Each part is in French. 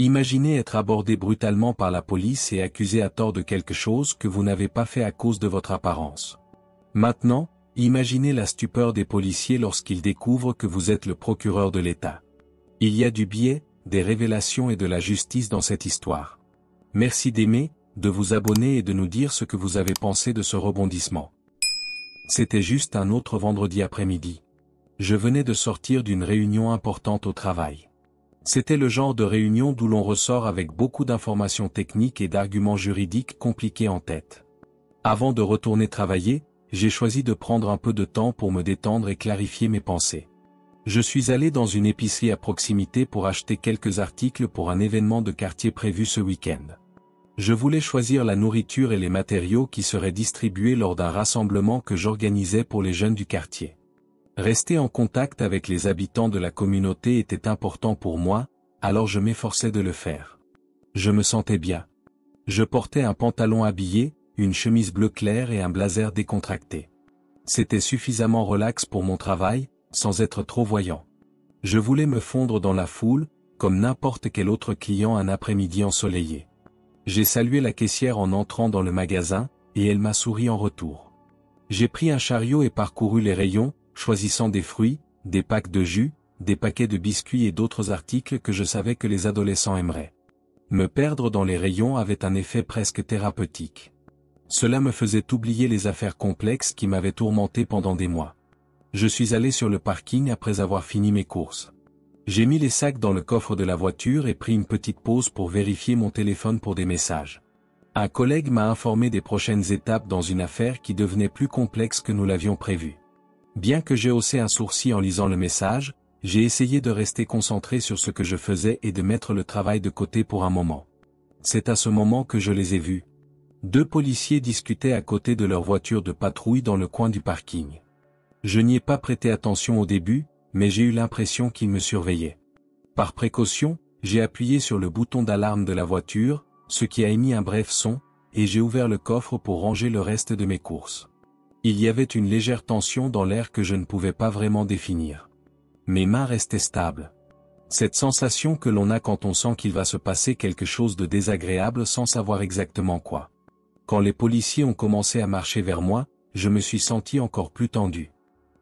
Imaginez être abordé brutalement par la police et accusé à tort de quelque chose que vous n'avez pas fait à cause de votre apparence. Maintenant, imaginez la stupeur des policiers lorsqu'ils découvrent que vous êtes le procureur de l'État. Il y a du biais, des révélations et de la justice dans cette histoire. Merci d'aimer, de vous abonner et de nous dire ce que vous avez pensé de ce rebondissement. C'était juste un autre vendredi après-midi. Je venais de sortir d'une réunion importante au travail. C'était le genre de réunion d'où l'on ressort avec beaucoup d'informations techniques et d'arguments juridiques compliqués en tête. Avant de retourner travailler, j'ai choisi de prendre un peu de temps pour me détendre et clarifier mes pensées. Je suis allé dans une épicerie à proximité pour acheter quelques articles pour un événement de quartier prévu ce week-end. Je voulais choisir la nourriture et les matériaux qui seraient distribués lors d'un rassemblement que j'organisais pour les jeunes du quartier. Rester en contact avec les habitants de la communauté était important pour moi, alors je m'efforçais de le faire. Je me sentais bien. Je portais un pantalon habillé, une chemise bleu clair et un blazer décontracté. C'était suffisamment relax pour mon travail, sans être trop voyant. Je voulais me fondre dans la foule, comme n'importe quel autre client un après-midi ensoleillé. J'ai salué la caissière en entrant dans le magasin, et elle m'a souri en retour. J'ai pris un chariot et parcouru les rayons, choisissant des fruits, des packs de jus, des paquets de biscuits et d'autres articles que je savais que les adolescents aimeraient. Me perdre dans les rayons avait un effet presque thérapeutique. Cela me faisait oublier les affaires complexes qui m'avaient tourmenté pendant des mois. Je suis allé sur le parking après avoir fini mes courses. J'ai mis les sacs dans le coffre de la voiture et pris une petite pause pour vérifier mon téléphone pour des messages. Un collègue m'a informé des prochaines étapes dans une affaire qui devenait plus complexe que nous l'avions prévu. Bien que j'ai haussé un sourcil en lisant le message, j'ai essayé de rester concentré sur ce que je faisais et de mettre le travail de côté pour un moment. C'est à ce moment que je les ai vus. 2 policiers discutaient à côté de leur voiture de patrouille dans le coin du parking. Je n'y ai pas prêté attention au début, mais j'ai eu l'impression qu'ils me surveillaient. Par précaution, j'ai appuyé sur le bouton d'alarme de la voiture, ce qui a émis un bref son, et j'ai ouvert le coffre pour ranger le reste de mes courses. Il y avait une légère tension dans l'air que je ne pouvais pas vraiment définir. Mes mains restaient stables. Cette sensation que l'on a quand on sent qu'il va se passer quelque chose de désagréable sans savoir exactement quoi. Quand les policiers ont commencé à marcher vers moi, je me suis senti encore plus tendu.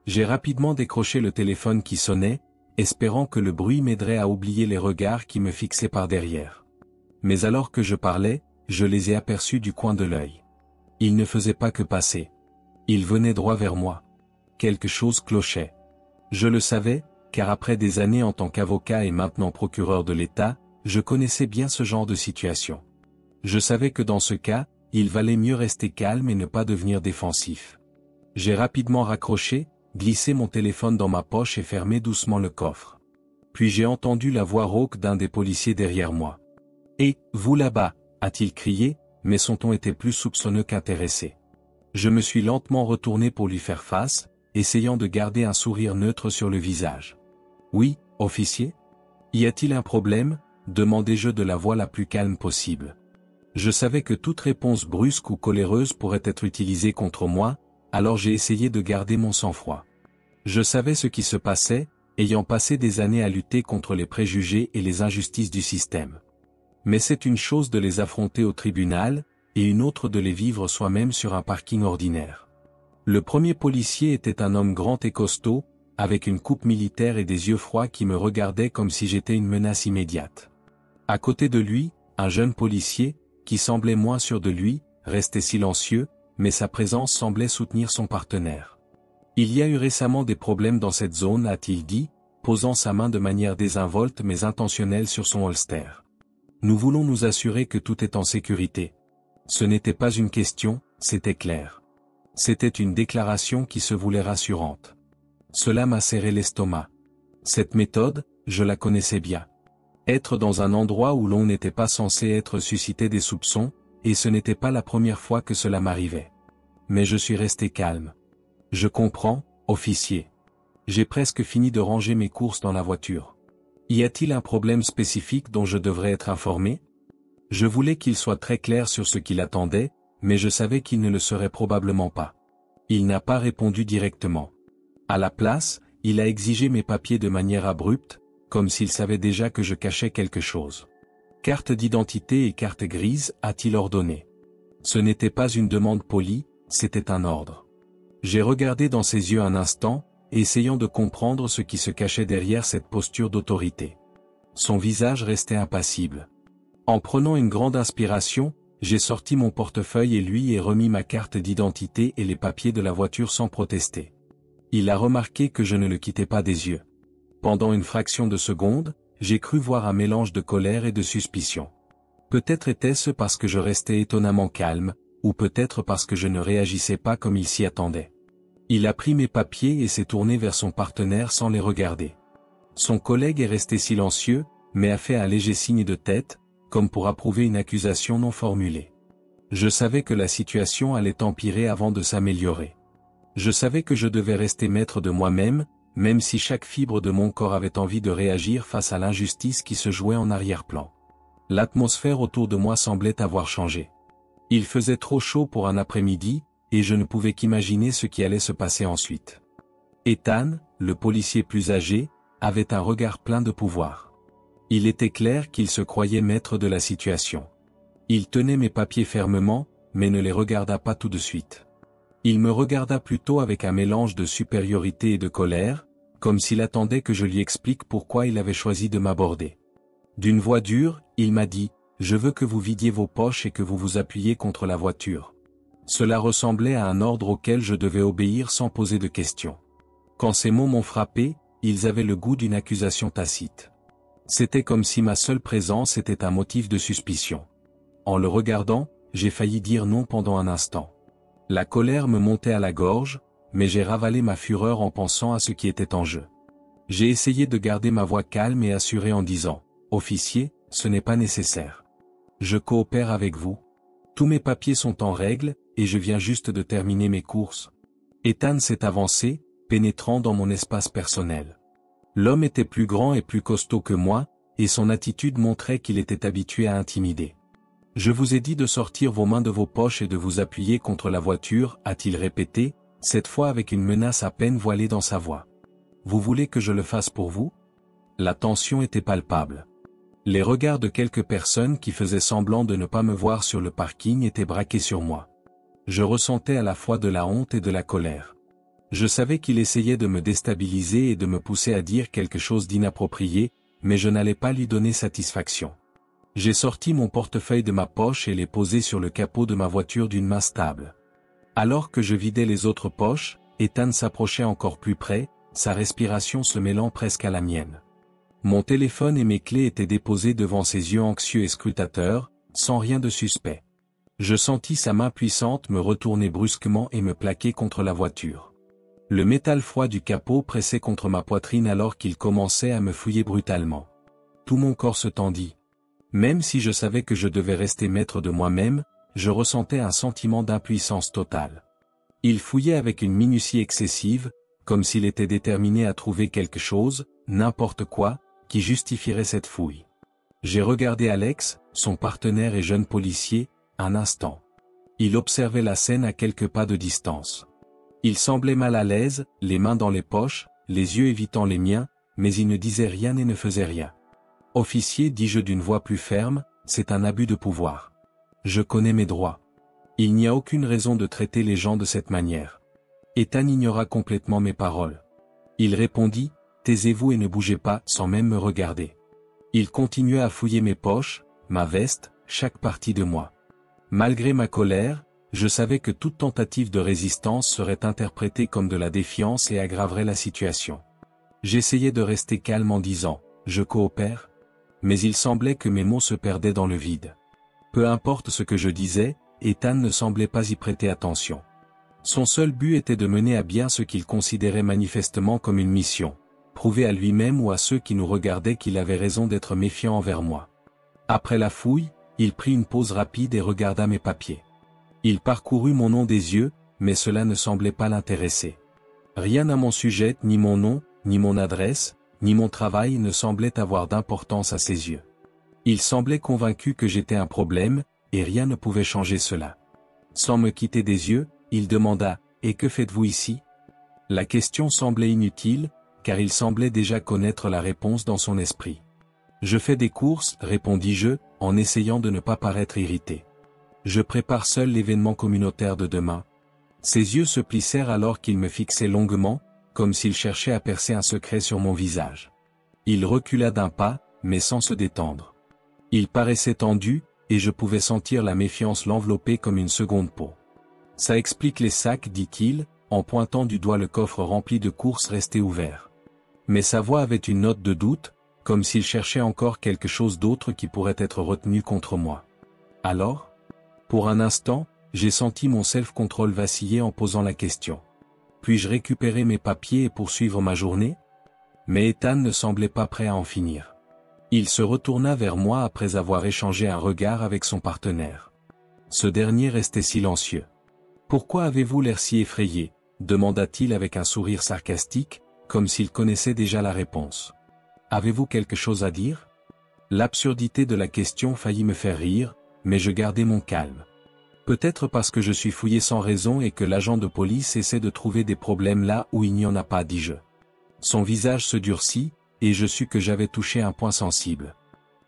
J'ai rapidement décroché le téléphone qui sonnait, espérant que le bruit m'aiderait à oublier les regards qui me fixaient par derrière. Mais alors que je parlais, je les ai aperçus du coin de l'œil. Ils ne faisaient pas que passer. Ils venaient droit vers moi. Quelque chose clochait. Je le savais, car après des années en tant qu'avocat et maintenant procureur de l'État, je connaissais bien ce genre de situation. Je savais que dans ce cas, il valait mieux rester calme et ne pas devenir défensif. J'ai rapidement raccroché, glissé mon téléphone dans ma poche et fermé doucement le coffre. Puis j'ai entendu la voix rauque d'un des policiers derrière moi. « Et, vous là-bas » a-t-il crié, mais son ton était plus soupçonneux qu'intéressé. Je me suis lentement retourné pour lui faire face, essayant de garder un sourire neutre sur le visage. « Oui, officier ? Y a-t-il un problème ?» demandai-je de la voix la plus calme possible. Je savais que toute réponse brusque ou coléreuse pourrait être utilisée contre moi, alors j'ai essayé de garder mon sang-froid. Je savais ce qui se passait, ayant passé des années à lutter contre les préjugés et les injustices du système. Mais c'est une chose de les affronter au tribunal, et une autre de les vivre soi-même sur un parking ordinaire. Le premier policier était un homme grand et costaud, avec une coupe militaire et des yeux froids qui me regardaient comme si j'étais une menace immédiate. À côté de lui, un jeune policier, qui semblait moins sûr de lui, restait silencieux, mais sa présence semblait soutenir son partenaire. « Il y a eu récemment des problèmes dans cette zone » a-t-il dit, posant sa main de manière désinvolte mais intentionnelle sur son holster. « Nous voulons nous assurer que tout est en sécurité. » Ce n'était pas une question, c'était clair. C'était une déclaration qui se voulait rassurante. Cela m'a serré l'estomac. Cette méthode, je la connaissais bien. Être dans un endroit où l'on n'était pas censé être suscité des soupçons, et ce n'était pas la première fois que cela m'arrivait. Mais je suis resté calme. Je comprends, officier. J'ai presque fini de ranger mes courses dans la voiture. Y a-t-il un problème spécifique dont je devrais être informé ? Je voulais qu'il soit très clair sur ce qu'il attendait, mais je savais qu'il ne le serait probablement pas. Il n'a pas répondu directement. À la place, il a exigé mes papiers de manière abrupte, comme s'il savait déjà que je cachais quelque chose. Carte d'identité et carte grise, a-t-il ordonné. Ce n'était pas une demande polie, c'était un ordre. J'ai regardé dans ses yeux un instant, essayant de comprendre ce qui se cachait derrière cette posture d'autorité. Son visage restait impassible. En prenant une grande inspiration, j'ai sorti mon portefeuille et lui ai remis ma carte d'identité et les papiers de la voiture sans protester. Il a remarqué que je ne le quittais pas des yeux. Pendant une fraction de seconde, j'ai cru voir un mélange de colère et de suspicion. Peut-être était-ce parce que je restais étonnamment calme, ou peut-être parce que je ne réagissais pas comme il s'y attendait. Il a pris mes papiers et s'est tourné vers son partenaire sans les regarder. Son collègue est resté silencieux, mais a fait un léger signe de tête, comme pour approuver une accusation non formulée. Je savais que la situation allait empirer avant de s'améliorer. Je savais que je devais rester maître de moi-même, même si chaque fibre de mon corps avait envie de réagir face à l'injustice qui se jouait en arrière-plan. L'atmosphère autour de moi semblait avoir changé. Il faisait trop chaud pour un après-midi, et je ne pouvais qu'imaginer ce qui allait se passer ensuite. Ethan, le policier plus âgé, avait un regard plein de pouvoir. Il était clair qu'il se croyait maître de la situation. Il tenait mes papiers fermement, mais ne les regarda pas tout de suite. Il me regarda plutôt avec un mélange de supériorité et de colère, comme s'il attendait que je lui explique pourquoi il avait choisi de m'aborder. D'une voix dure, il m'a dit « Je veux que vous vidiez vos poches et que vous vous appuyiez contre la voiture ». Cela ressemblait à un ordre auquel je devais obéir sans poser de questions. Quand ces mots m'ont frappé, ils avaient le goût d'une accusation tacite. C'était comme si ma seule présence était un motif de suspicion. En le regardant, j'ai failli dire non pendant un instant. La colère me montait à la gorge, mais j'ai ravalé ma fureur en pensant à ce qui était en jeu. J'ai essayé de garder ma voix calme et assurée en disant « Officier, ce n'est pas nécessaire. Je coopère avec vous. Tous mes papiers sont en règle, et je viens juste de terminer mes courses. » Ethan s'est avancé, pénétrant dans mon espace personnel. L'homme était plus grand et plus costaud que moi, et son attitude montrait qu'il était habitué à intimider. « Je vous ai dit de sortir vos mains de vos poches et de vous appuyer contre la voiture, a-t-il répété, cette fois avec une menace à peine voilée dans sa voix. Vous voulez que je le fasse pour vous ? La tension était palpable. Les regards de quelques personnes qui faisaient semblant de ne pas me voir sur le parking étaient braqués sur moi. Je ressentais à la fois de la honte et de la colère. Je savais qu'il essayait de me déstabiliser et de me pousser à dire quelque chose d'inapproprié, mais je n'allais pas lui donner satisfaction. J'ai sorti mon portefeuille de ma poche et l'ai posé sur le capot de ma voiture d'une main stable. Alors que je vidais les autres poches, Ethan s'approchait encore plus près, sa respiration se mêlant presque à la mienne. Mon téléphone et mes clés étaient déposés devant ses yeux anxieux et scrutateurs, sans rien de suspect. Je sentis sa main puissante me retourner brusquement et me plaquer contre la voiture. Le métal froid du capot pressait contre ma poitrine alors qu'il commençait à me fouiller brutalement. Tout mon corps se tendit. Même si je savais que je devais rester maître de moi-même, je ressentais un sentiment d'impuissance totale. Il fouillait avec une minutie excessive, comme s'il était déterminé à trouver quelque chose, n'importe quoi, qui justifierait cette fouille. J'ai regardé Alex, son partenaire et jeune policier, un instant. Il observait la scène à quelques pas de distance. Il semblait mal à l'aise, les mains dans les poches, les yeux évitant les miens, mais il ne disait rien et ne faisait rien. « Officier, dis-je d'une voix plus ferme, c'est un abus de pouvoir. Je connais mes droits. Il n'y a aucune raison de traiter les gens de cette manière. » Ethan ignora complètement mes paroles. Il répondit, « Taisez-vous et ne bougez pas, sans même me regarder. » Il continuait à fouiller mes poches, ma veste, chaque partie de moi. Malgré ma colère, je savais que toute tentative de résistance serait interprétée comme de la défiance et aggraverait la situation. J'essayais de rester calme en disant, « Je coopère », mais il semblait que mes mots se perdaient dans le vide. Peu importe ce que je disais, Ethan ne semblait pas y prêter attention. Son seul but était de mener à bien ce qu'il considérait manifestement comme une mission, prouver à lui-même ou à ceux qui nous regardaient qu'il avait raison d'être méfiant envers moi. Après la fouille, il prit une pause rapide et regarda mes papiers. Il parcourut mon nom des yeux, mais cela ne semblait pas l'intéresser. Rien à mon sujet, ni mon nom, ni mon adresse, ni mon travail ne semblait avoir d'importance à ses yeux. Il semblait convaincu que j'étais un problème, et rien ne pouvait changer cela. Sans me quitter des yeux, il demanda « Et que faites-vous ici ?» La question semblait inutile, car il semblait déjà connaître la réponse dans son esprit. « Je fais des courses, répondis-je, en essayant de ne pas paraître irrité. Je prépare seul l'événement communautaire de demain. Ses yeux se plissèrent alors qu'il me fixait longuement, comme s'il cherchait à percer un secret sur mon visage. Il recula d'un pas, mais sans se détendre. Il paraissait tendu, et je pouvais sentir la méfiance l'envelopper comme une seconde peau. Ça explique les sacs, dit-il, en pointant du doigt le coffre rempli de courses resté ouvert. Mais sa voix avait une note de doute, comme s'il cherchait encore quelque chose d'autre qui pourrait être retenu contre moi. Alors ? Pour un instant, j'ai senti mon self-control vaciller en posant la question. Puis-je récupérer mes papiers et poursuivre ma journée ? Mais Ethan ne semblait pas prêt à en finir. Il se retourna vers moi après avoir échangé un regard avec son partenaire. Ce dernier restait silencieux. « Pourquoi avez-vous l'air si effrayé ?» demanda-t-il avec un sourire sarcastique, comme s'il connaissait déjà la réponse. « Avez-vous quelque chose à dire ?» L'absurdité de la question faillit me faire rire, mais je gardai mon calme. Peut-être parce que je suis fouillé sans raison et que l'agent de police essaie de trouver des problèmes là où il n'y en a pas, dis-je. Son visage se durcit, et je sus que j'avais touché un point sensible.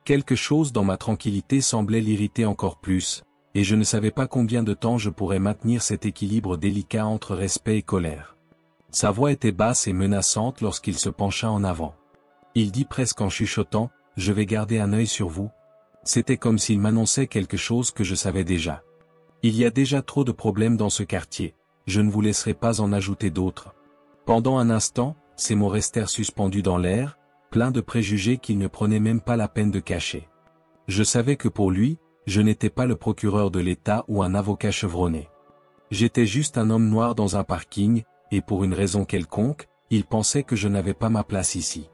Quelque chose dans ma tranquillité semblait l'irriter encore plus, et je ne savais pas combien de temps je pourrais maintenir cet équilibre délicat entre respect et colère. Sa voix était basse et menaçante lorsqu'il se pencha en avant. Il dit presque en chuchotant, « Je vais garder un œil sur vous. » C'était comme s'il m'annonçait quelque chose que je savais déjà. Il y a déjà trop de problèmes dans ce quartier, je ne vous laisserai pas en ajouter d'autres. Pendant un instant, ces mots restèrent suspendus dans l'air, pleins de préjugés qu'il ne prenait même pas la peine de cacher. Je savais que pour lui, je n'étais pas le procureur de l'État ou un avocat chevronné. J'étais juste un homme noir dans un parking, et pour une raison quelconque, il pensait que je n'avais pas ma place ici.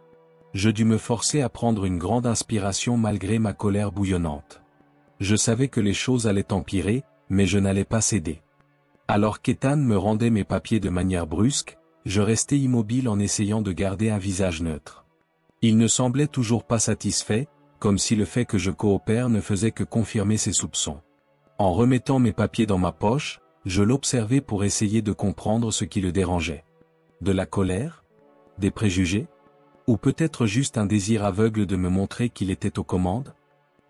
Je dus me forcer à prendre une grande inspiration malgré ma colère bouillonnante. Je savais que les choses allaient empirer, mais je n'allais pas céder. Alors qu'Ethan me rendait mes papiers de manière brusque, je restais immobile en essayant de garder un visage neutre. Il ne semblait toujours pas satisfait, comme si le fait que je coopère ne faisait que confirmer ses soupçons. En remettant mes papiers dans ma poche, je l'observais pour essayer de comprendre ce qui le dérangeait. De la colère ? Des préjugés ? Ou peut-être juste un désir aveugle de me montrer qu'il était aux commandes ?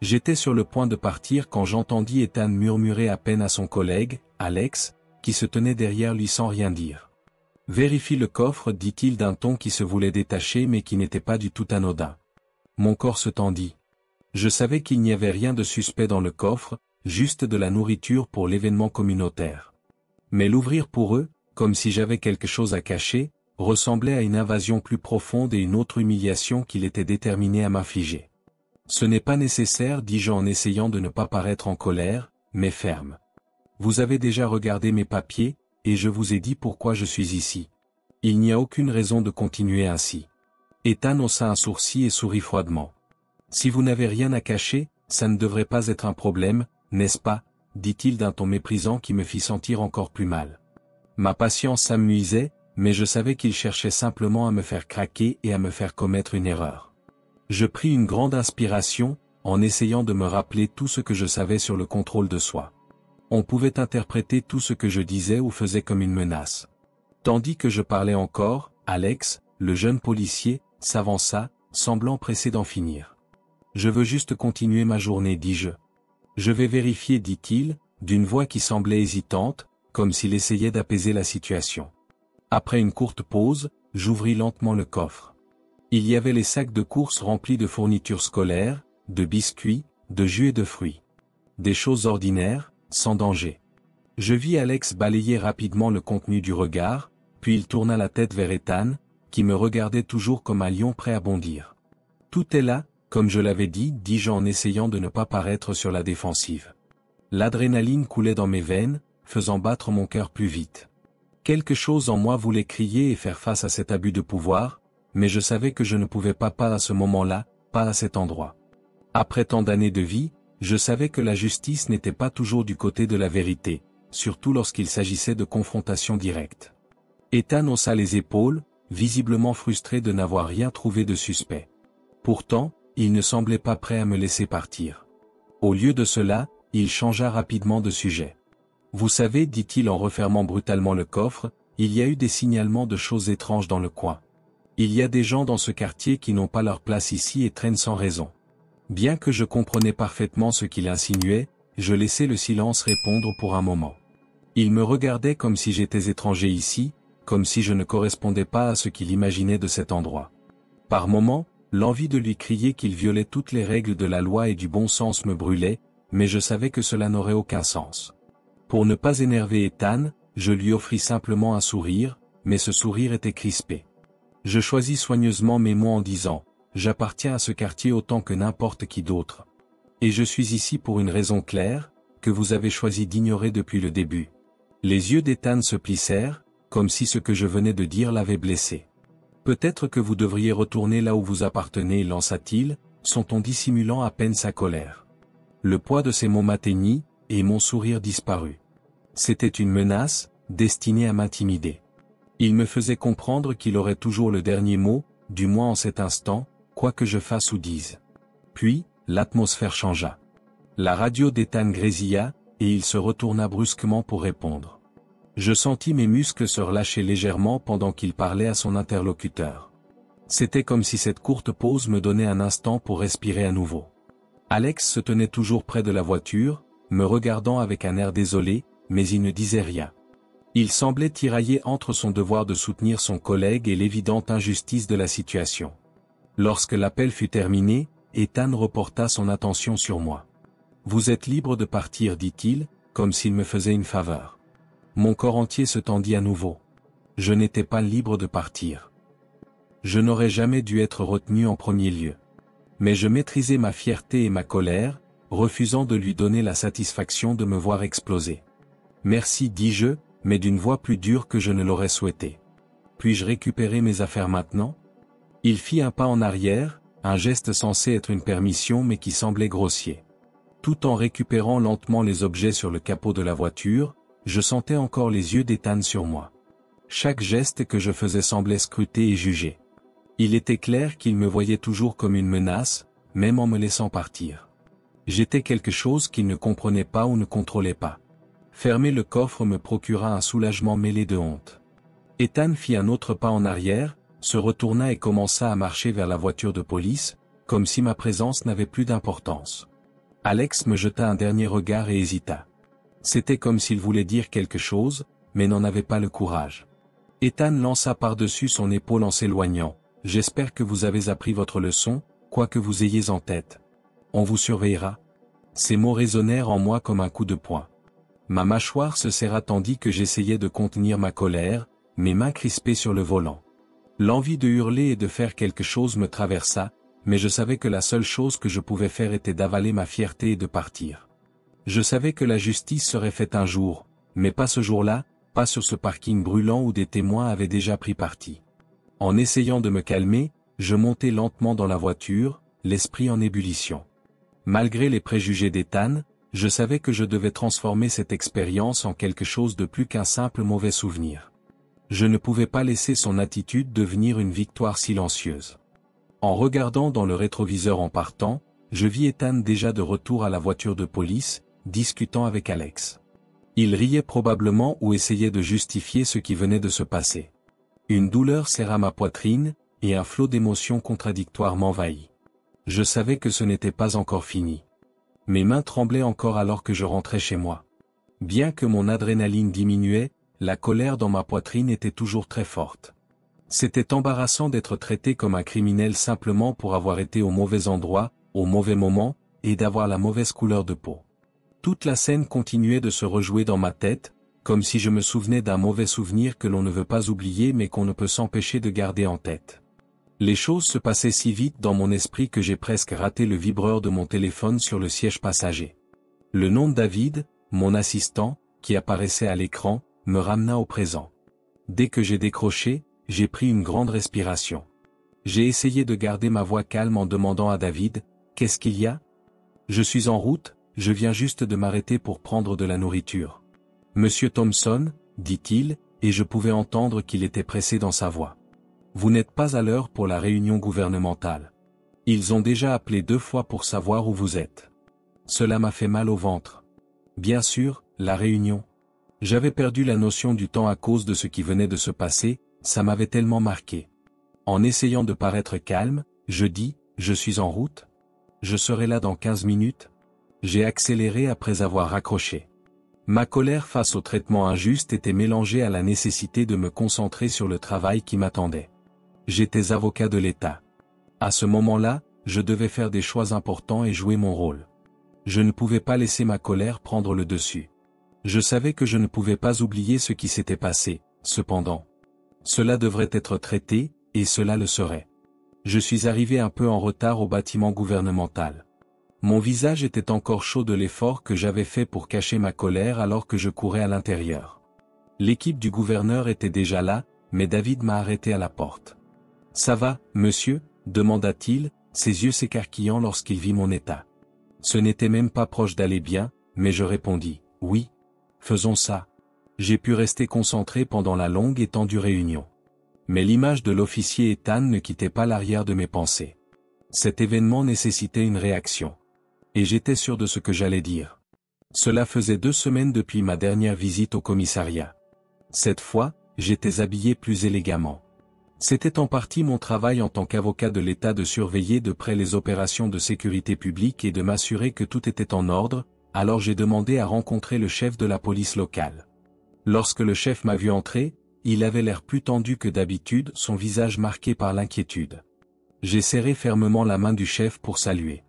J'étais sur le point de partir quand j'entendis Ethan murmurer à peine à son collègue, Alex, qui se tenait derrière lui sans rien dire. « Vérifie le coffre », dit-il d'un ton qui se voulait détaché mais qui n'était pas du tout anodin. Mon corps se tendit. Je savais qu'il n'y avait rien de suspect dans le coffre, juste de la nourriture pour l'événement communautaire. Mais l'ouvrir pour eux, comme si j'avais quelque chose à cacher, ressemblait à une invasion plus profonde et une autre humiliation qu'il était déterminé à m'infliger. « Ce n'est pas nécessaire, dis-je en essayant de ne pas paraître en colère, mais ferme. Vous avez déjà regardé mes papiers, et je vous ai dit pourquoi je suis ici. Il n'y a aucune raison de continuer ainsi. » Ethan haussa un sourcil et sourit froidement. « Si vous n'avez rien à cacher, ça ne devrait pas être un problème, n'est-ce pas ?» dit-il d'un ton méprisant qui me fit sentir encore plus mal. Ma patience s'amenuisait, mais je savais qu'il cherchait simplement à me faire craquer et à me faire commettre une erreur. Je pris une grande inspiration, en essayant de me rappeler tout ce que je savais sur le contrôle de soi. On pouvait interpréter tout ce que je disais ou faisais comme une menace. Tandis que je parlais encore, Alex, le jeune policier, s'avança, semblant pressé d'en finir. « Je veux juste continuer ma journée, dis-je. »« Je vais vérifier, dit-il, d'une voix qui semblait hésitante, comme s'il essayait d'apaiser la situation. Après une courte pause, j'ouvris lentement le coffre. Il y avait les sacs de courses remplis de fournitures scolaires, de biscuits, de jus et de fruits. Des choses ordinaires, sans danger. Je vis Alex balayer rapidement le contenu du regard, puis il tourna la tête vers Ethan, qui me regardait toujours comme un lion prêt à bondir. « Tout est là, comme je l'avais dit, dis-je en essayant de ne pas paraître sur la défensive. L'adrénaline coulait dans mes veines, faisant battre mon cœur plus vite. Quelque chose en moi voulait crier et faire face à cet abus de pouvoir, mais je savais que je ne pouvais pas à ce moment-là, pas à cet endroit. Après tant d'années de vie, je savais que la justice n'était pas toujours du côté de la vérité, surtout lorsqu'il s'agissait de confrontations directes. Ethan haussa les épaules, visiblement frustré de n'avoir rien trouvé de suspect. Pourtant, il ne semblait pas prêt à me laisser partir. Au lieu de cela, il changea rapidement de sujet. « Vous savez, dit-il en refermant brutalement le coffre, il y a eu des signalements de choses étranges dans le coin. Il y a des gens dans ce quartier qui n'ont pas leur place ici et traînent sans raison. Bien que je comprenais parfaitement ce qu'il insinuait, je laissai le silence répondre pour un moment. Il me regardait comme si j'étais étranger ici, comme si je ne correspondais pas à ce qu'il imaginait de cet endroit. Par moments, l'envie de lui crier qu'il violait toutes les règles de la loi et du bon sens me brûlait, mais je savais que cela n'aurait aucun sens. Pour ne pas énerver Ethan, je lui offris simplement un sourire, mais ce sourire était crispé. Je choisis soigneusement mes mots en disant « J'appartiens à ce quartier autant que n'importe qui d'autre. Et je suis ici pour une raison claire, que vous avez choisi d'ignorer depuis le début. » Les yeux d'Ethan se plissèrent, comme si ce que je venais de dire l'avait blessé. « Peut-être que vous devriez retourner là où vous appartenez, lança-t-il, son dissimulant à peine sa colère. Le poids de ces mots m'atteignit, et mon sourire disparut. C'était une menace, destinée à m'intimider. Il me faisait comprendre qu'il aurait toujours le dernier mot, du moins en cet instant, quoi que je fasse ou dise. Puis, l'atmosphère changea. La radio d'Ethan grésilla, et il se retourna brusquement pour répondre. Je sentis mes muscles se relâcher légèrement pendant qu'il parlait à son interlocuteur. C'était comme si cette courte pause me donnait un instant pour respirer à nouveau. Alex se tenait toujours près de la voiture, me regardant avec un air désolé, mais il ne disait rien. Il semblait tiraillé entre son devoir de soutenir son collègue et l'évidente injustice de la situation. Lorsque l'appel fut terminé, Ethan reporta son attention sur moi. « Vous êtes libre de partir, dit-il, comme s'il me faisait une faveur. » Mon corps entier se tendit à nouveau. Je n'étais pas libre de partir. Je n'aurais jamais dû être retenu en premier lieu. Mais je maîtrisais ma fierté et ma colère, refusant de lui donner la satisfaction de me voir exploser. « Merci, dis-je, mais d'une voix plus dure que je ne l'aurais souhaité. Puis-je récupérer mes affaires maintenant ? » Il fit un pas en arrière, un geste censé être une permission mais qui semblait grossier. Tout en récupérant lentement les objets sur le capot de la voiture, je sentais encore les yeux d'Ethan sur moi. Chaque geste que je faisais semblait scruter et juger. Il était clair qu'il me voyait toujours comme une menace, même en me laissant partir. J'étais quelque chose qu'il ne comprenait pas ou ne contrôlait pas. Fermer le coffre me procura un soulagement mêlé de honte. Ethan fit un autre pas en arrière, se retourna et commença à marcher vers la voiture de police, comme si ma présence n'avait plus d'importance. Alex me jeta un dernier regard et hésita. C'était comme s'il voulait dire quelque chose, mais n'en avait pas le courage. Ethan lança par-dessus son épaule en s'éloignant. « J'espère que vous avez appris votre leçon, quoi que vous ayez en tête. On vous surveillera. » Ces mots résonnèrent en moi comme un coup de poing. Ma mâchoire se serra tandis que j'essayais de contenir ma colère, mes mains crispées sur le volant. L'envie de hurler et de faire quelque chose me traversa, mais je savais que la seule chose que je pouvais faire était d'avaler ma fierté et de partir. Je savais que la justice serait faite un jour, mais pas ce jour-là, pas sur ce parking brûlant où des témoins avaient déjà pris parti. En essayant de me calmer, je montai lentement dans la voiture, l'esprit en ébullition. Malgré les préjugés d'Ethan, je savais que je devais transformer cette expérience en quelque chose de plus qu'un simple mauvais souvenir. Je ne pouvais pas laisser son attitude devenir une victoire silencieuse. En regardant dans le rétroviseur en partant, je vis Ethan déjà de retour à la voiture de police, discutant avec Alex. Il riait probablement ou essayait de justifier ce qui venait de se passer. Une douleur serra ma poitrine, et un flot d'émotions contradictoires m'envahit. Je savais que ce n'était pas encore fini. Mes mains tremblaient encore alors que je rentrais chez moi. Bien que mon adrénaline diminuait, la colère dans ma poitrine était toujours très forte. C'était embarrassant d'être traité comme un criminel simplement pour avoir été au mauvais endroit, au mauvais moment, et d'avoir la mauvaise couleur de peau. Toute la scène continuait de se rejouer dans ma tête, comme si je me souvenais d'un mauvais souvenir que l'on ne veut pas oublier mais qu'on ne peut s'empêcher de garder en tête. Les choses se passaient si vite dans mon esprit que j'ai presque raté le vibreur de mon téléphone sur le siège passager. Le nom de David, mon assistant, qui apparaissait à l'écran, me ramena au présent. Dès que j'ai décroché, j'ai pris une grande respiration. J'ai essayé de garder ma voix calme en demandant à David, « Qu'est-ce qu'il y a ? » « Je suis en route, je viens juste de m'arrêter pour prendre de la nourriture. »« Monsieur Thompson, » dit-il, et je pouvais entendre qu'il était pressé dans sa voix. « Vous n'êtes pas à l'heure pour la réunion gouvernementale. Ils ont déjà appelé 2 fois pour savoir où vous êtes. » Cela m'a fait mal au ventre. Bien sûr, la réunion. J'avais perdu la notion du temps à cause de ce qui venait de se passer, ça m'avait tellement marqué. En essayant de paraître calme, je dis, « Je suis en route. » Je serai là dans 15 minutes. J'ai accéléré après avoir raccroché. Ma colère face au traitement injuste était mélangée à la nécessité de me concentrer sur le travail qui m'attendait. J'étais avocat de l'État. À ce moment-là, je devais faire des choix importants et jouer mon rôle. Je ne pouvais pas laisser ma colère prendre le dessus. Je savais que je ne pouvais pas oublier ce qui s'était passé, cependant. Cela devrait être traité, et cela le serait. Je suis arrivé un peu en retard au bâtiment gouvernemental. Mon visage était encore chaud de l'effort que j'avais fait pour cacher ma colère alors que je courais à l'intérieur. L'équipe du gouverneur était déjà là, mais David m'a arrêté à la porte. « Ça va, monsieur ?» demanda-t-il, ses yeux s'écarquillant lorsqu'il vit mon état. Ce n'était même pas proche d'aller bien, mais je répondis « Oui. Faisons ça. » J'ai pu rester concentré pendant la longue et tendue réunion. Mais l'image de l'officier Ethan ne quittait pas l'arrière de mes pensées. Cet événement nécessitait une réaction. Et j'étais sûr de ce que j'allais dire. Cela faisait 2 semaines depuis ma dernière visite au commissariat. Cette fois, j'étais habillé plus élégamment. C'était en partie mon travail en tant qu'avocat de l'État de surveiller de près les opérations de sécurité publique et de m'assurer que tout était en ordre, alors j'ai demandé à rencontrer le chef de la police locale. Lorsque le chef m'a vu entrer, il avait l'air plus tendu que d'habitude, son visage marqué par l'inquiétude. J'ai serré fermement la main du chef pour saluer.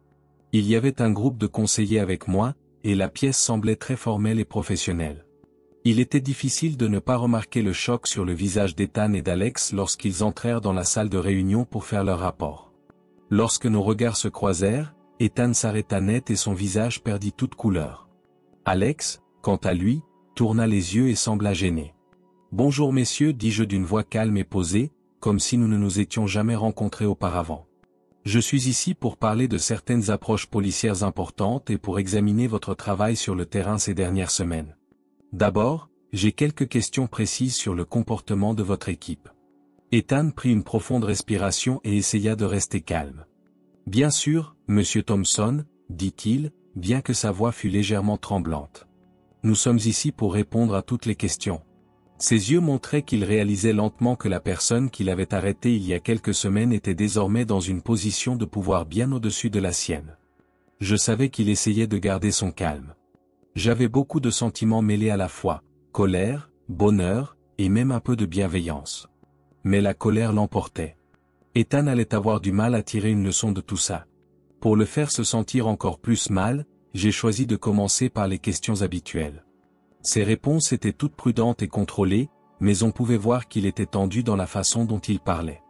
Il y avait un groupe de conseillers avec moi, et la pièce semblait très formelle et professionnelle. Il était difficile de ne pas remarquer le choc sur le visage d'Ethan et d'Alex lorsqu'ils entrèrent dans la salle de réunion pour faire leur rapport. Lorsque nos regards se croisèrent, Ethan s'arrêta net et son visage perdit toute couleur. Alex, quant à lui, tourna les yeux et sembla gêné. « Bonjour messieurs, dis-je d'une voix calme et posée, comme si nous ne nous étions jamais rencontrés auparavant. Je suis ici pour parler de certaines approches policières importantes et pour examiner votre travail sur le terrain ces dernières semaines. D'abord, j'ai quelques questions précises sur le comportement de votre équipe. » Ethan prit une profonde respiration et essaya de rester calme. « Bien sûr, monsieur Thompson, dit-il, bien que sa voix fût légèrement tremblante. Nous sommes ici pour répondre à toutes les questions. » Ses yeux montraient qu'il réalisait lentement que la personne qu'il avait arrêtée il y a quelques semaines était désormais dans une position de pouvoir bien au-dessus de la sienne. Je savais qu'il essayait de garder son calme. J'avais beaucoup de sentiments mêlés à la fois, colère, bonheur, et même un peu de bienveillance. Mais la colère l'emportait. Ethan allait avoir du mal à tirer une leçon de tout ça. Pour le faire se sentir encore plus mal, j'ai choisi de commencer par les questions habituelles. Ses réponses étaient toutes prudentes et contrôlées, mais on pouvait voir qu'il était tendu dans la façon dont il parlait.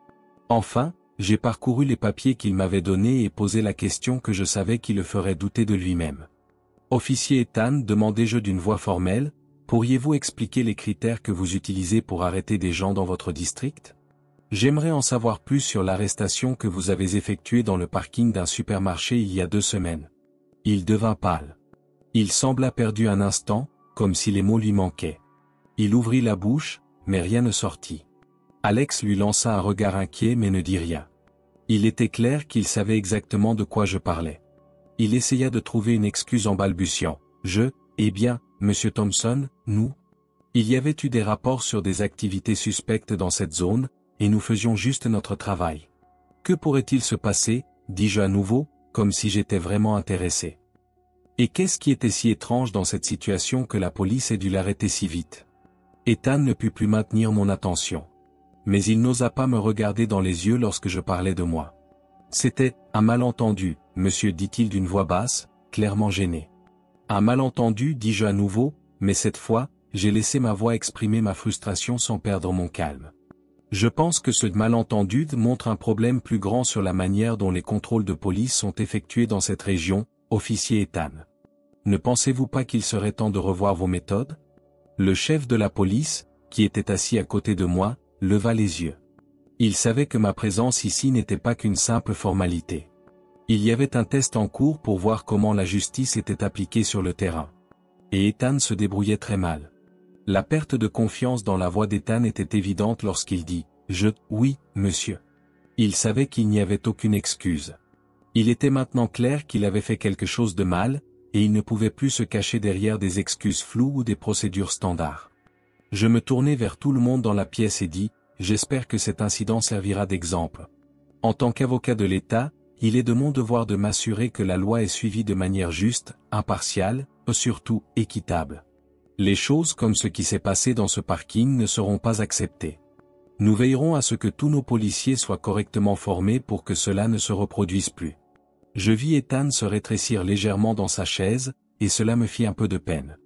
Enfin, j'ai parcouru les papiers qu'il m'avait donnés et posé la question que je savais qui le ferait douter de lui-même. « Officier Ethan, demandai-je d'une voix formelle, pourriez-vous expliquer les critères que vous utilisez pour arrêter des gens dans votre district? J'aimerais en savoir plus sur l'arrestation que vous avez effectuée dans le parking d'un supermarché il y a 2 semaines. » Il devint pâle. Il sembla perdu un instant, comme si les mots lui manquaient. Il ouvrit la bouche, mais rien ne sortit. Alex lui lança un regard inquiet mais ne dit rien. Il était clair qu'il savait exactement de quoi je parlais. Il essaya de trouver une excuse en balbutiant. « Eh bien, monsieur Thompson, nous. Il y avait eu des rapports sur des activités suspectes dans cette zone, et nous faisions juste notre travail. Que pourrait-il se passer, dis-je à nouveau, comme si j'étais vraiment intéressé. Et qu'est-ce qui était si étrange dans cette situation que la police ait dû l'arrêter si vite? Ethan ne put plus maintenir mon attention. Mais il n'osa pas me regarder dans les yeux lorsque je parlais de moi. C'était un malentendu, monsieur, dit-il d'une voix basse, clairement gêné. Un malentendu, dis-je à nouveau, mais cette fois, j'ai laissé ma voix exprimer ma frustration sans perdre mon calme. Je pense que ce malentendu montre un problème plus grand sur la manière dont les contrôles de police sont effectués dans cette région, officier Ethan. Ne pensez-vous pas qu'il serait temps de revoir vos méthodes? Le chef de la police, qui était assis à côté de moi, leva les yeux. Il savait que ma présence ici n'était pas qu'une simple formalité. Il y avait un test en cours pour voir comment la justice était appliquée sur le terrain. Et Ethan se débrouillait très mal. La perte de confiance dans la voix d'Ethan était évidente lorsqu'il dit « Oui, monsieur ». Il savait qu'il n'y avait aucune excuse. Il était maintenant clair qu'il avait fait quelque chose de mal, et il ne pouvait plus se cacher derrière des excuses floues ou des procédures standards. Je me tournai vers tout le monde dans la pièce et dis « J'espère que cet incident servira d'exemple. En tant qu'avocat de l'État, il est de mon devoir de m'assurer que la loi est suivie de manière juste, impartiale, et surtout équitable. Les choses comme ce qui s'est passé dans ce parking ne seront pas acceptées. Nous veillerons à ce que tous nos policiers soient correctement formés pour que cela ne se reproduise plus. Je vis Ethan se rétrécir légèrement dans sa chaise, et cela me fit un peu de peine.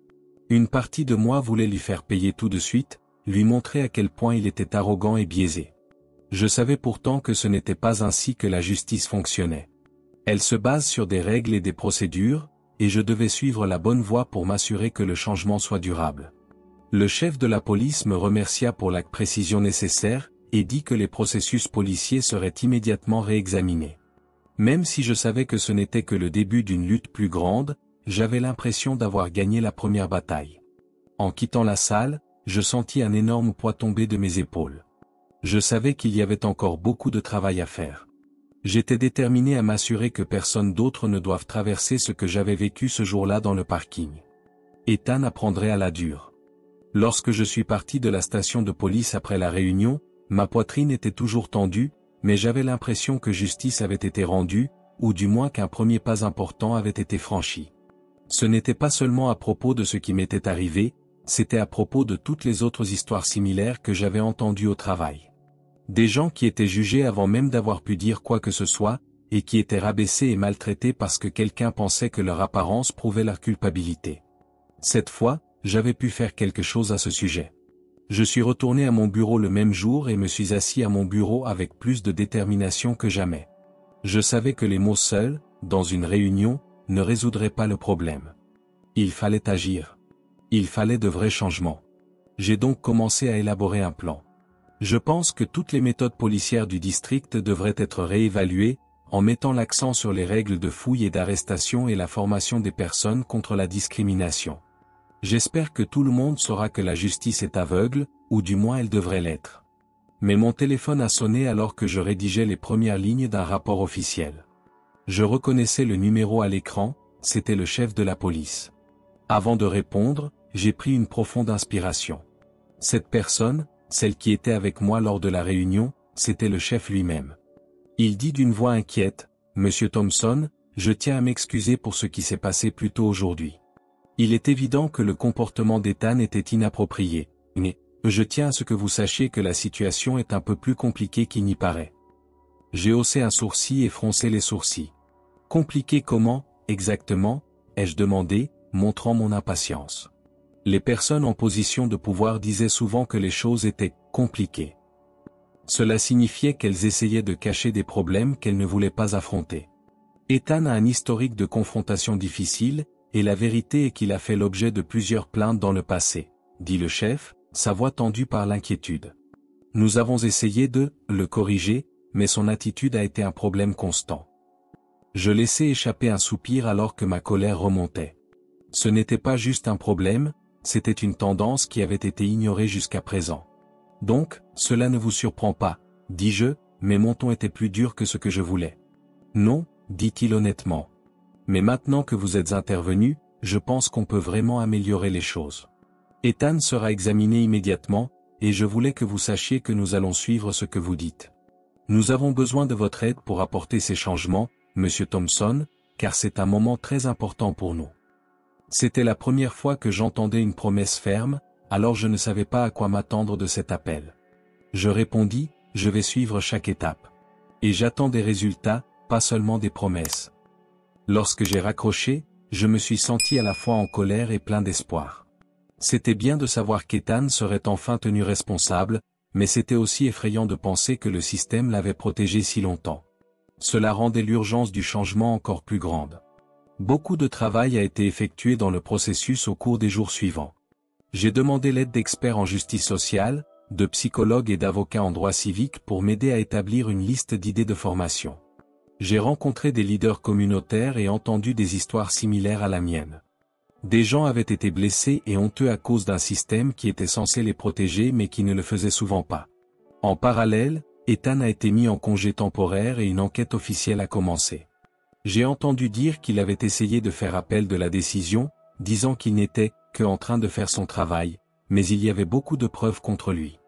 Une partie de moi voulait lui faire payer tout de suite, lui montrer à quel point il était arrogant et biaisé. Je savais pourtant que ce n'était pas ainsi que la justice fonctionnait. Elle se base sur des règles et des procédures, et je devais suivre la bonne voie pour m'assurer que le changement soit durable. Le chef de la police me remercia pour la précision nécessaire, et dit que les processus policiers seraient immédiatement réexaminés. Même si je savais que ce n'était que le début d'une lutte plus grande, j'avais l'impression d'avoir gagné la première bataille. En quittant la salle, je sentis un énorme poids tomber de mes épaules. Je savais qu'il y avait encore beaucoup de travail à faire. J'étais déterminé à m'assurer que personne d'autre ne doive traverser ce que j'avais vécu ce jour-là dans le parking. Ethan apprendrait à la dure. Lorsque je suis parti de la station de police après la réunion, ma poitrine était toujours tendue, mais j'avais l'impression que justice avait été rendue, ou du moins qu'un premier pas important avait été franchi. Ce n'était pas seulement à propos de ce qui m'était arrivé, c'était à propos de toutes les autres histoires similaires que j'avais entendues au travail. Des gens qui étaient jugés avant même d'avoir pu dire quoi que ce soit, et qui étaient rabaissés et maltraités parce que quelqu'un pensait que leur apparence prouvait leur culpabilité. Cette fois, j'avais pu faire quelque chose à ce sujet. Je suis retourné à mon bureau le même jour et me suis assis à mon bureau avec plus de détermination que jamais. Je savais que les mots seuls, dans une réunion, ne résoudraient pas le problème. Il fallait agir. Il fallait de vrais changements. J'ai donc commencé à élaborer un plan. Je pense que toutes les méthodes policières du district devraient être réévaluées, en mettant l'accent sur les règles de fouille et d'arrestation et la formation des personnes contre la discrimination. J'espère que tout le monde saura que la justice est aveugle, ou du moins elle devrait l'être. Mais mon téléphone a sonné alors que je rédigeais les premières lignes d'un rapport officiel. Je reconnaissais le numéro à l'écran, c'était le chef de la police. Avant de répondre, j'ai pris une profonde inspiration. Cette personne, celle qui était avec moi lors de la réunion, c'était le chef lui-même. Il dit d'une voix inquiète, « Monsieur Thompson, je tiens à m'excuser pour ce qui s'est passé plus tôt aujourd'hui. Il est évident que le comportement d'Ethan était inapproprié, mais je tiens à ce que vous sachiez que la situation est un peu plus compliquée qu'il n'y paraît. » J'ai haussé un sourcil et froncé les sourcils. « Compliqué comment, exactement ?» ai-je demandé, montrant mon impatience. Les personnes en position de pouvoir disaient souvent que les choses étaient « compliquées ». Cela signifiait qu'elles essayaient de cacher des problèmes qu'elles ne voulaient pas affronter. Ethan a un historique de confrontation difficile, et la vérité est qu'il a fait l'objet de plusieurs plaintes dans le passé, dit le chef, sa voix tendue par l'inquiétude. Nous avons essayé de le corriger, mais son attitude a été un problème constant. Je laissai échapper un soupir alors que ma colère remontait. Ce n'était pas juste un problème, c'était une tendance qui avait été ignorée jusqu'à présent. Donc, cela ne vous surprend pas, dis-je, mais mon ton était plus dur que ce que je voulais. Non, dit-il honnêtement. Mais maintenant que vous êtes intervenu, je pense qu'on peut vraiment améliorer les choses. Ethan sera examiné immédiatement, et je voulais que vous sachiez que nous allons suivre ce que vous dites. Nous avons besoin de votre aide pour apporter ces changements, Monsieur Thompson, car c'est un moment très important pour nous. C'était la première fois que j'entendais une promesse ferme, alors je ne savais pas à quoi m'attendre de cet appel. Je répondis, je vais suivre chaque étape. Et j'attends des résultats, pas seulement des promesses. Lorsque j'ai raccroché, je me suis senti à la fois en colère et plein d'espoir. C'était bien de savoir qu'Ethan serait enfin tenu responsable, mais c'était aussi effrayant de penser que le système l'avait protégé si longtemps. Cela rendait l'urgence du changement encore plus grande. Beaucoup de travail a été effectué dans le processus au cours des jours suivants. J'ai demandé l'aide d'experts en justice sociale, de psychologues et d'avocats en droit civique pour m'aider à établir une liste d'idées de formation. J'ai rencontré des leaders communautaires et entendu des histoires similaires à la mienne. Des gens avaient été blessés et honteux à cause d'un système qui était censé les protéger mais qui ne le faisait souvent pas. En parallèle, Ethan a été mis en congé temporaire et une enquête officielle a commencé. J'ai entendu dire qu'il avait essayé de faire appel de la décision, disant qu'il n'était que en train de faire son travail, mais il y avait beaucoup de preuves contre lui.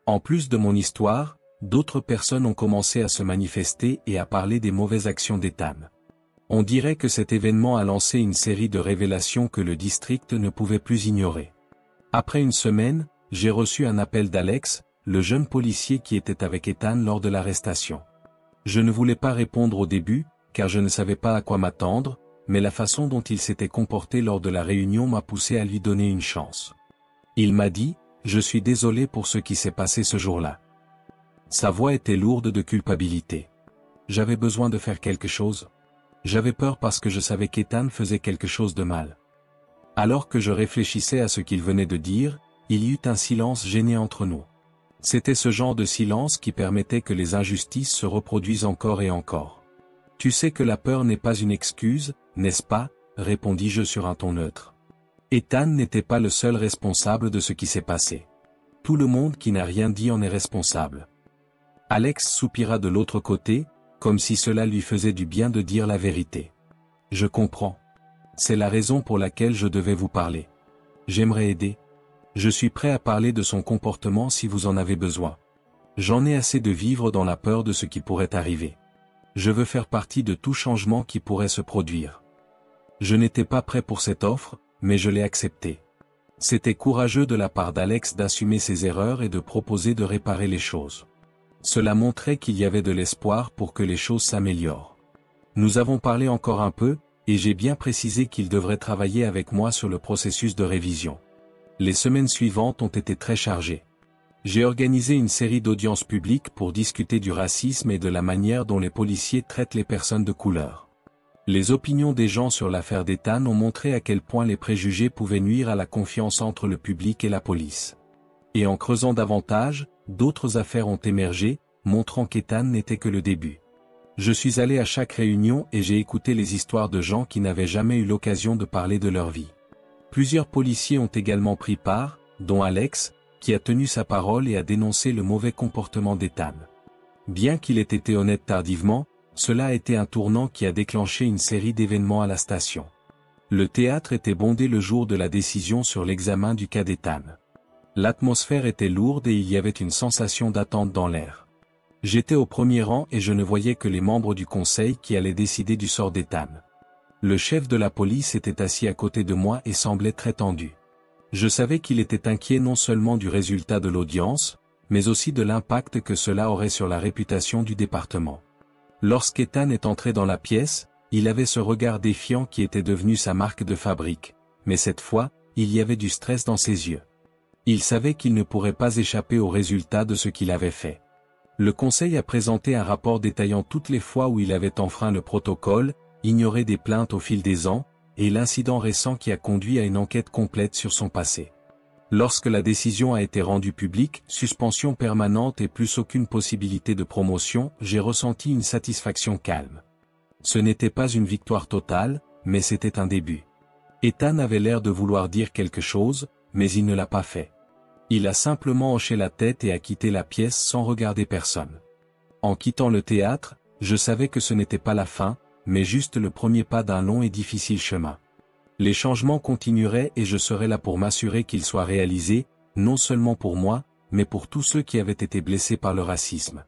En plus de mon histoire, d'autres personnes ont commencé à se manifester et à parler des mauvaises actions d'Ethan. On dirait que cet événement a lancé une série de révélations que le district ne pouvait plus ignorer. Après une semaine, j'ai reçu un appel d'Alex, le jeune policier qui était avec Ethan lors de l'arrestation. Je ne voulais pas répondre au début, car je ne savais pas à quoi m'attendre, mais la façon dont il s'était comporté lors de la réunion m'a poussé à lui donner une chance. Il m'a dit, « Je suis désolé pour ce qui s'est passé ce jour-là. » Sa voix était lourde de culpabilité. J'avais besoin de faire quelque chose. J'avais peur parce que je savais qu'Ethan faisait quelque chose de mal. Alors que je réfléchissais à ce qu'il venait de dire, il y eut un silence gêné entre nous. C'était ce genre de silence qui permettait que les injustices se reproduisent encore et encore. « Tu sais que la peur n'est pas une excuse, n'est-ce pas ?» répondis-je sur un ton neutre. Ethan n'était pas le seul responsable de ce qui s'est passé. Tout le monde qui n'a rien dit en est responsable. Alex soupira de l'autre côté, comme si cela lui faisait du bien de dire la vérité. « Je comprends. C'est la raison pour laquelle je devais vous parler. J'aimerais aider. Je suis prêt à parler de son comportement si vous en avez besoin. J'en ai assez de vivre dans la peur de ce qui pourrait arriver. Je veux faire partie de tout changement qui pourrait se produire. Je n'étais pas prêt pour cette offre, mais je l'ai acceptée. C'était courageux de la part d'Alex d'assumer ses erreurs et de proposer de réparer les choses. Cela montrait qu'il y avait de l'espoir pour que les choses s'améliorent. Nous avons parlé encore un peu, et j'ai bien précisé qu'il devrait travailler avec moi sur le processus de révision. Les semaines suivantes ont été très chargées. J'ai organisé une série d'audiences publiques pour discuter du racisme et de la manière dont les policiers traitent les personnes de couleur. Les opinions des gens sur l'affaire d'Ethan ont montré à quel point les préjugés pouvaient nuire à la confiance entre le public et la police. Et en creusant davantage, d'autres affaires ont émergé, montrant qu'Ethan n'était que le début. Je suis allé à chaque réunion et j'ai écouté les histoires de gens qui n'avaient jamais eu l'occasion de parler de leur vie. Plusieurs policiers ont également pris part, dont Alex, qui a tenu sa parole et a dénoncé le mauvais comportement d'Ethan. Bien qu'il ait été honnête tardivement, cela a été un tournant qui a déclenché une série d'événements à la station. Le théâtre était bondé le jour de la décision sur l'examen du cas d'Ethan. L'atmosphère était lourde et il y avait une sensation d'attente dans l'air. J'étais au premier rang et je ne voyais que les membres du conseil qui allaient décider du sort d'Ethan. Le chef de la police était assis à côté de moi et semblait très tendu. Je savais qu'il était inquiet non seulement du résultat de l'audience, mais aussi de l'impact que cela aurait sur la réputation du département. Lorsqu'Ethan est entré dans la pièce, il avait ce regard défiant qui était devenu sa marque de fabrique, mais cette fois, il y avait du stress dans ses yeux. Il savait qu'il ne pourrait pas échapper au résultat de ce qu'il avait fait. Le conseil a présenté un rapport détaillant toutes les fois où il avait enfreint le protocole, ignoré des plaintes au fil des ans, et l'incident récent qui a conduit à une enquête complète sur son passé. Lorsque la décision a été rendue publique, suspension permanente et plus aucune possibilité de promotion, j'ai ressenti une satisfaction calme. Ce n'était pas une victoire totale, mais c'était un début. Ethan avait l'air de vouloir dire quelque chose, mais il ne l'a pas fait. Il a simplement hoché la tête et a quitté la pièce sans regarder personne. En quittant le théâtre, je savais que ce n'était pas la fin, mais juste le premier pas d'un long et difficile chemin. Les changements continueraient et je serais là pour m'assurer qu'ils soient réalisés, non seulement pour moi, mais pour tous ceux qui avaient été blessés par le racisme.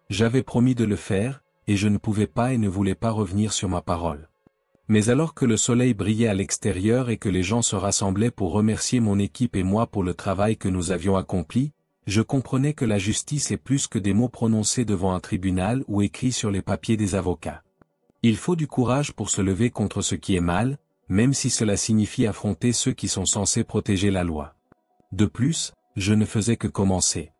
J'avais promis de le faire, et je ne pouvais pas et ne voulais pas revenir sur ma parole. Mais alors que le soleil brillait à l'extérieur et que les gens se rassemblaient pour remercier mon équipe et moi pour le travail que nous avions accompli, je comprenais que la justice est plus que des mots prononcés devant un tribunal ou écrits sur les papiers des avocats. Il faut du courage pour se lever contre ce qui est mal, même si cela signifie affronter ceux qui sont censés protéger la loi. De plus, je ne faisais que commencer.